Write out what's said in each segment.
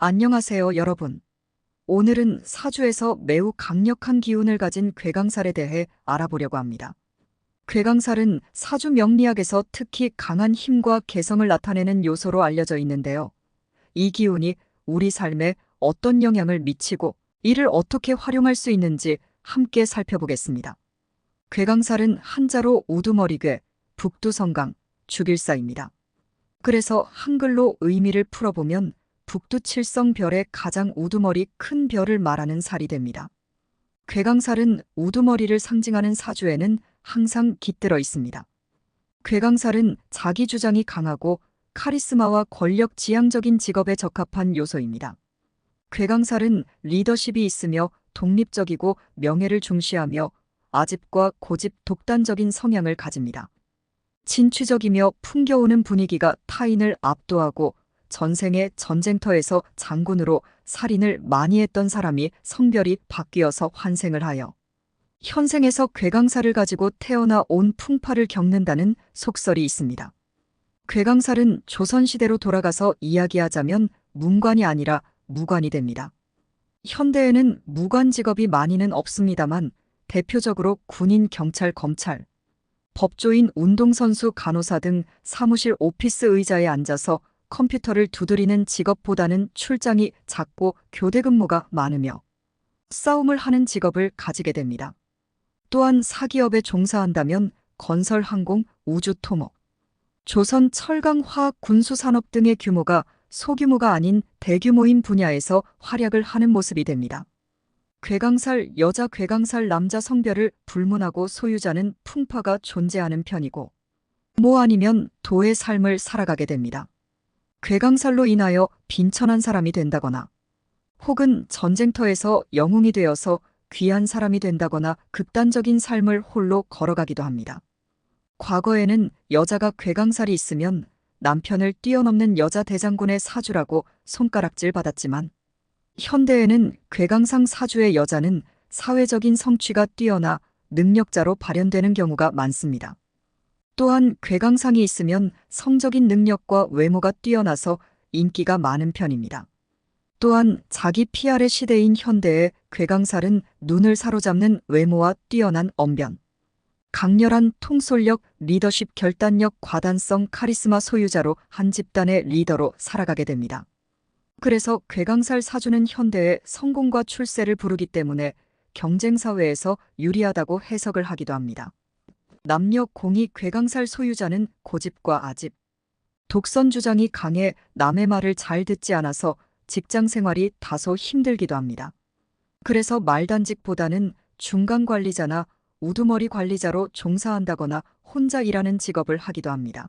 안녕하세요, 여러분. 오늘은 사주에서 매우 강력한 기운을 가진 괴강살에 대해 알아보려고 합니다. 괴강살은 사주 명리학에서 특히 강한 힘과 개성을 나타내는 요소로 알려져 있는데요. 이 기운이 우리 삶에 어떤 영향을 미치고 이를 어떻게 활용할 수 있는지 함께 살펴보겠습니다. 괴강살은 한자로 우두머리괴, 북두성강, 죽일사입니다. 그래서 한글로 의미를 풀어보면 북두칠성별의 가장 우두머리 큰 별을 말하는 살이 됩니다. 괴강살은 우두머리를 상징하는 사주에는 항상 깃들어 있습니다. 괴강살은 자기 주장이 강하고 카리스마와 권력 지향적인 직업에 적합한 요소입니다. 괴강살은 리더십이 있으며 독립적이고 명예를 중시하며 아집과 고집 독단적인 성향을 가집니다. 진취적이며 풍겨오는 분위기가 타인을 압도하고 전생의 전쟁터에서 장군으로 살인을 많이 했던 사람이 성별이 바뀌어서 환생을 하여 현생에서 괴강살을 가지고 태어나 온 풍파를 겪는다는 속설이 있습니다. 괴강살은 조선시대로 돌아가서 이야기하자면 문관이 아니라 무관이 됩니다. 현대에는 무관 직업이 많이는 없습니다만 대표적으로 군인, 경찰, 검찰, 법조인, 운동선수, 간호사 등 사무실 오피스 의자에 앉아서 컴퓨터를 두드리는 직업보다는 출장이 작고 교대 근무가 많으며 싸움을 하는 직업을 가지게 됩니다. 또한 사기업에 종사한다면 건설, 항공, 우주, 토목, 조선, 철강, 화학, 군수 산업 등의 규모가 소규모가 아닌 대규모인 분야에서 활약을 하는 모습이 됩니다. 괴강살, 여자, 괴강살, 남자 성별을 불문하고 소유자는 풍파가 존재하는 편이고 뭐 아니면 도의 삶을 살아가게 됩니다. 괴강살로 인하여 빈천한 사람이 된다거나 혹은 전쟁터에서 영웅이 되어서 귀한 사람이 된다거나 극단적인 삶을 홀로 걸어가기도 합니다. 과거에는 여자가 괴강살이 있으면 남편을 뛰어넘는 여자 대장군의 사주라고 손가락질 받았지만 현대에는 괴강상 사주의 여자는 사회적인 성취가 뛰어나 능력자로 발현되는 경우가 많습니다. 또한 괴강상이 있으면 성적인 능력과 외모가 뛰어나서 인기가 많은 편입니다. 또한 자기 PR의 시대인 현대의 괴강살은 눈을 사로잡는 외모와 뛰어난 언변, 강렬한 통솔력, 리더십, 결단력, 과단성, 카리스마 소유자로 한 집단의 리더로 살아가게 됩니다. 그래서 괴강살 사주는 현대의 성공과 출세를 부르기 때문에 경쟁사회에서 유리하다고 해석을 하기도 합니다. 남녀 공이 괴강살 소유자는 고집과 아집, 독선 주장이 강해 남의 말을 잘 듣지 않아서 직장 생활이 다소 힘들기도 합니다. 그래서 말단직보다는 중간 관리자나 우두머리 관리자로 종사한다거나 혼자 일하는 직업을 하기도 합니다.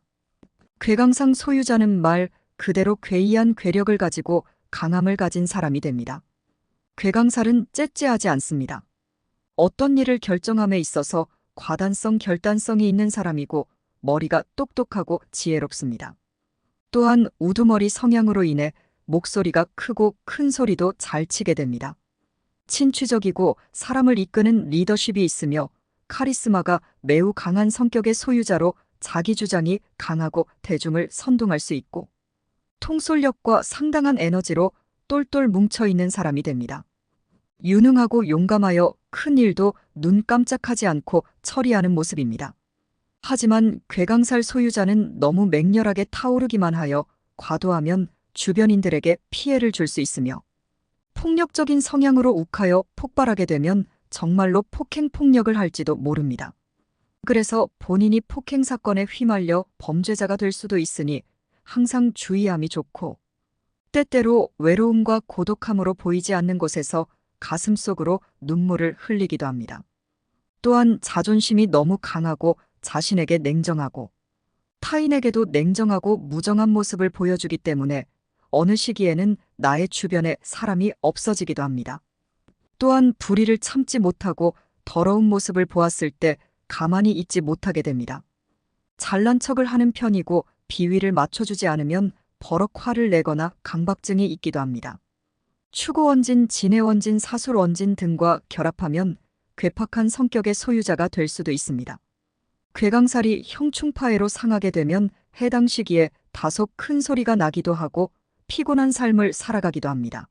괴강상 소유자는 말 그대로 괴이한 괴력을 가지고 강함을 가진 사람이 됩니다. 괴강살은 째째하지 않습니다. 어떤 일을 결정함에 있어서 과단성, 결단성이 있는 사람이고 머리가 똑똑하고 지혜롭습니다. 또한 우두머리 성향으로 인해 목소리가 크고 큰 소리도 잘 치게 됩니다. 친취적이고 사람을 이끄는 리더십이 있으며 카리스마가 매우 강한 성격의 소유자로 자기 주장이 강하고 대중을 선동할 수 있고 통솔력과 상당한 에너지로 똘똘 뭉쳐있는 사람이 됩니다. 유능하고 용감하여 큰 일도 눈 깜짝하지 않고 처리하는 모습입니다. 하지만 괴강살 소유자는 너무 맹렬하게 타오르기만 하여 과도하면 주변인들에게 피해를 줄 수 있으며 폭력적인 성향으로 욱하여 폭발하게 되면 정말로 폭행 폭력을 할지도 모릅니다. 그래서 본인이 폭행 사건에 휘말려 범죄자가 될 수도 있으니 항상 주의함이 좋고 때때로 외로움과 고독함으로 보이지 않는 곳에서 가슴속으로 눈물을 흘리기도 합니다. 또한 자존심이 너무 강하고 자신에게 냉정하고 타인에게도 냉정하고 무정한 모습을 보여주기 때문에 어느 시기에는 나의 주변에 사람이 없어지기도 합니다. 또한 불의를 참지 못하고 더러운 모습을 보았을 때 가만히 있지 못하게 됩니다. 잘난 척을 하는 편이고 비위를 맞춰주지 않으면 버럭 화를 내거나 강박증이 있기도 합니다. 추구원진, 진해원진, 사술원진 등과 결합하면 괴팍한 성격의 소유자가 될 수도 있습니다. 괴강살이 형충파해로 상하게 되면 해당 시기에 다소 큰 소리가 나기도 하고 피곤한 삶을 살아가기도 합니다.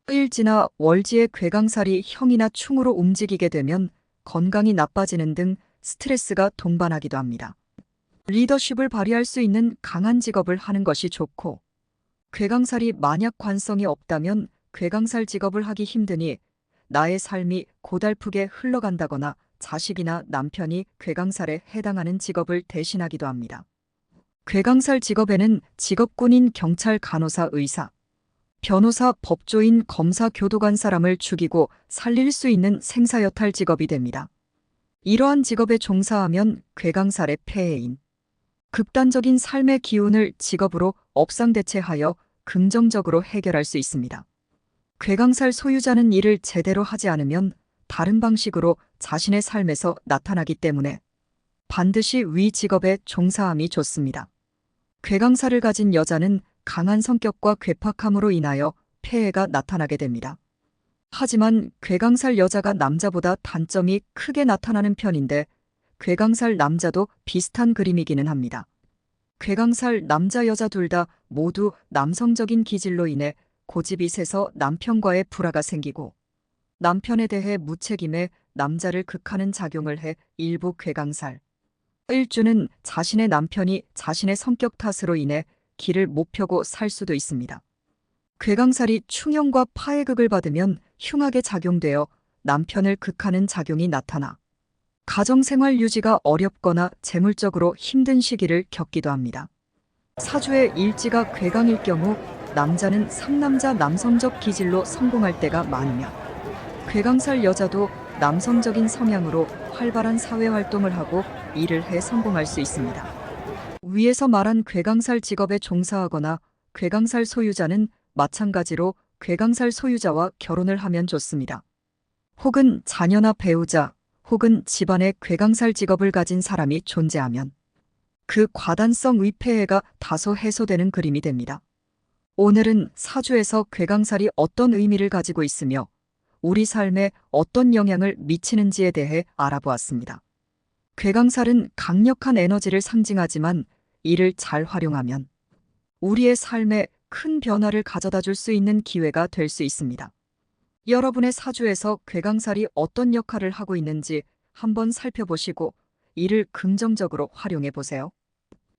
일지나 월지의 괴강살이 형이나 충으로 움직이게 되면 건강이 나빠지는 등 스트레스가 동반하기도 합니다. 리더십을 발휘할 수 있는 강한 직업을 하는 것이 좋고, 괴강살이 만약 관성이 없다면 괴강살 직업을 하기 힘드니 나의 삶이 고달프게 흘러간다거나 자식이나 남편이 괴강살에 해당하는 직업을 대신하기도 합니다. 괴강살 직업에는 직업군인 경찰, 간호사, 의사, 변호사, 법조인, 검사, 교도관 사람을 죽이고 살릴 수 있는 생사여탈 직업이 됩니다. 이러한 직업에 종사하면 괴강살의 폐해인 극단적인 삶의 기운을 직업으로 업상대체하여 긍정적으로 해결할 수 있습니다. 괴강살 소유자는 일을 제대로 하지 않으면 다른 방식으로 자신의 삶에서 나타나기 때문에 반드시 위 직업에 종사함이 좋습니다. 괴강살을 가진 여자는 강한 성격과 괴팍함으로 인하여 폐해가 나타나게 됩니다. 하지만 괴강살 여자가 남자보다 단점이 크게 나타나는 편인데 괴강살 남자도 비슷한 그림이기는 합니다. 괴강살 남자 여자 둘 다 모두 남성적인 기질로 인해 고집이 세서 남편과의 불화가 생기고 남편에 대해 무책임해 남자를 극하는 작용을 해 일부 괴강살 일주는 자신의 남편이 자신의 성격 탓으로 인해 길을 못 펴고 살 수도 있습니다. 괴강살이 충형과 파해극을 받으면 흉하게 작용되어 남편을 극하는 작용이 나타나 가정생활 유지가 어렵거나 재물적으로 힘든 시기를 겪기도 합니다. 사주의 일지가 괴강일 경우 남자는 상남자 남성적 기질로 성공할 때가 많으며 괴강살 여자도 남성적인 성향으로 활발한 사회활동을 하고 일을 해 성공할 수 있습니다. 위에서 말한 괴강살 직업에 종사하거나 괴강살 소유자는 마찬가지로 괴강살 소유자와 결혼을 하면 좋습니다. 혹은 자녀나 배우자, 혹은 집안에 괴강살 직업을 가진 사람이 존재하면 그 과단성 위폐해가 다소 해소되는 그림이 됩니다. 오늘은 사주에서 괴강살이 어떤 의미를 가지고 있으며 우리 삶에 어떤 영향을 미치는지에 대해 알아보았습니다. 괴강살은 강력한 에너지를 상징하지만 이를 잘 활용하면 우리의 삶에 큰 변화를 가져다 줄 수 있는 기회가 될 수 있습니다. 여러분의 사주에서 괴강살이 어떤 역할을 하고 있는지 한번 살펴보시고 이를 긍정적으로 활용해 보세요.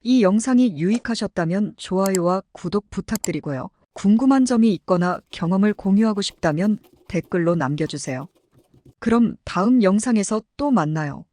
이 영상이 유익하셨다면 좋아요와 구독 부탁드리고요. 궁금한 점이 있거나 경험을 공유하고 싶다면 댓글로 남겨주세요. 그럼 다음 영상에서 또 만나요.